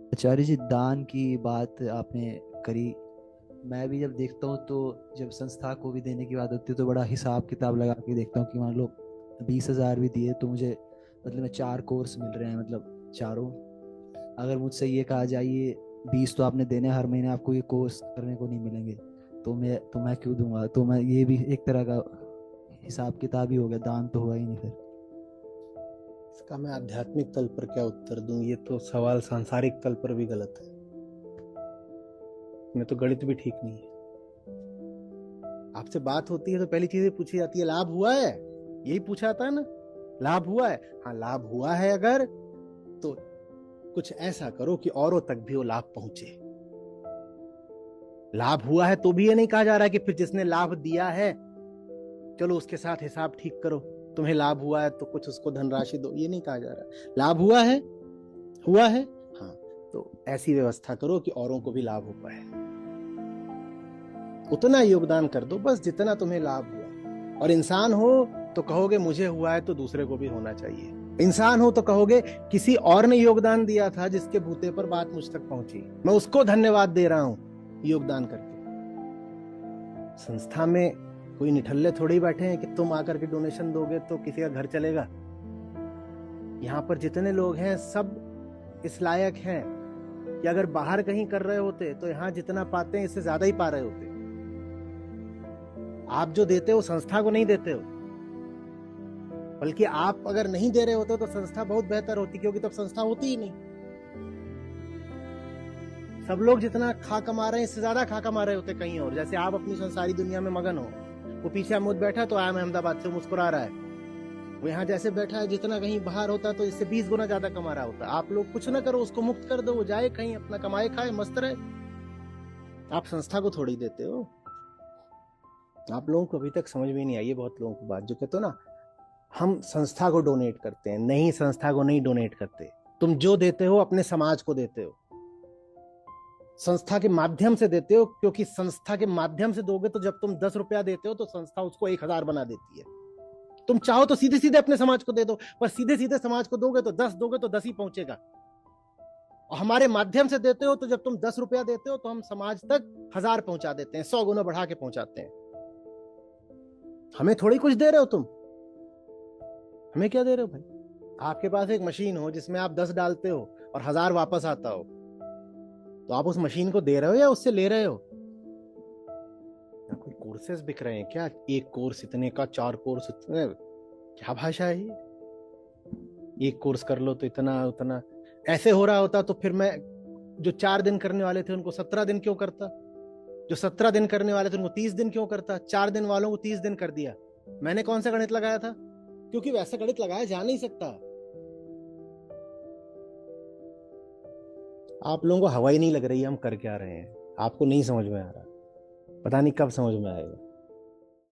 आचार्य जी, दान की बात आपने करी। मैं भी जब देखता हूँ तो जब संस्था को भी देने की बात होती है तो बड़ा हिसाब किताब लगा के देखता हूँ कि मान लो 20,000 भी दिए तो मुझे मतलब में 4 कोर्स मिल रहे हैं, मतलब चारों। अगर मुझसे ये कहा जाए ये 20 तो आपने देने हैं, हर महीने आपको ये कोर्स करने को नहीं मिलेंगे, तो मैं क्यों दूंगा? तो मैं ये भी एक तरह का हिसाब किताब ही हो गया, दान तो हुआ ही नहीं फिर। इसका मैं आध्यात्मिक तल पर क्या उत्तर दूं? ये तो सवाल सांसारिक तल पर भी गलत है। इसमें तो गणित भी ठीक नहीं है। आपसे बात होती है तो पहली चीज पूछी जाती है, लाभ हुआ है? यही पूछा था ना, लाभ हुआ है? हाँ, लाभ हुआ है अगर, तो कुछ ऐसा करो कि औरों तक भी वो लाभ पहुंचे। लाभ हुआ है तो भी ये नहीं कहा जा रहा है कि फिर जिसने लाभ दिया है चलो उसके साथ हिसाब ठीक करो। तुम्हें लाभ हुआ है तो कुछ उसको धनराशि दो, ये नहीं कहा जा रहा। लाभ हुआ है, हुआ है, हाँ, तो ऐसी व्यवस्था करो कि औरों को भी लाभ हो पाए। उतना योगदान कर दो बस जितना तुम्हें लाभ हुआ। और इंसान हो तो कहोगे मुझे हुआ है तो दूसरे को भी होना चाहिए। इंसान हो तो कहोगे किसी और ने योगदान दिया था जिसके बूते पर बात मुझ तक पहुंची, मैं उसको धन्यवाद दे रहा हूं योगदान करके। संस्था में कोई निठल्ले थोड़ी ही बैठे हैं कि तुम आकर के डोनेशन दोगे तो किसी का घर चलेगा। यहाँ पर जितने लोग हैं सब इस लायक हैं कि अगर बाहर कहीं कर रहे होते तो यहाँ जितना पाते हैं इससे ज्यादा ही पा रहे होते। आप जो देते हो संस्था को नहीं देते हो, बल्कि आप अगर नहीं दे रहे होते तो संस्था बहुत बेहतर होती, क्योंकि तब संस्था होती ही नहीं। सब लोग जितना खा कमा रहे हैं इससे ज्यादा खा कमा रहे होते कहीं और। जैसे आप अपनी संसारी दुनिया में मगन हो, वो पीछे अमूद बैठा तो आया अहमदाबाद से मुस्कुरा रहा है, वो यहाँ जैसे बैठा है जितना कहीं बाहर होता तो इससे 20 गुना ज्यादा कमा रहा होता। आप लोग कुछ ना करो, उसको मुक्त कर दो, वो जाए कहीं अपना कमाए खाए मस्त रहे। आप संस्था को थोड़ी देते हो। आप लोगों को अभी तक समझ में नहीं आई है बहुत लोगों को बात, जो कहते हो ना हम संस्था को डोनेट करते हैं। नहीं, संस्था को नहीं डोनेट करते। तुम जो देते हो अपने समाज को देते हो, संस्था के माध्यम से देते हो, क्योंकि संस्था के माध्यम से दोगे तो जब तुम 10 रुपया देते हो तो संस्था उसको 1,000 बना देती है। तुम चाहो तो सीधे सीधे अपने समाज को दे दो, पर सीधे सीधे समाज को दोगे तो 10 दोगे तो 10 ही पहुंचेगा। और हमारे माध्यम से देते हो तो जब तुम 10 रुपया देते हो तो हम समाज तक 1,000 पहुंचा देते हैं, 100 गुना बढ़ा के पहुंचाते हैं। हमें थोड़ी कुछ दे रहे हो तुम। हमें क्या दे रहे हो भाई? आपके पास एक मशीन हो जिसमें आप 10 डालते हो और 1,000 वापस आता हो, तो आप उस मशीन को दे रहे हो या उससे ले रहे हो? कोई कोर्सेस बिक रहे हैं क्या? एक कोर्स इतने का, 4 कोर्स इतने, क्या भाषा है ये? एक कोर्स कर लो तो इतना उतना। ऐसे हो रहा होता तो फिर मैं जो 4 दिन करने वाले थे उनको 17 दिन क्यों करता? जो 17 दिन करने वाले थे उनको 30 दिन क्यों करता? 4 दिन वालों को 30 दिन कर दिया। मैंने कौन सा गणित लगाया था? क्योंकि वैसा गणित लगाया जा नहीं सकता। आप लोगों को हवा ही नहीं लग रही हम कर क्या रहे हैं। आपको नहीं समझ में आ रहा, पता नहीं कब समझ में आएगा।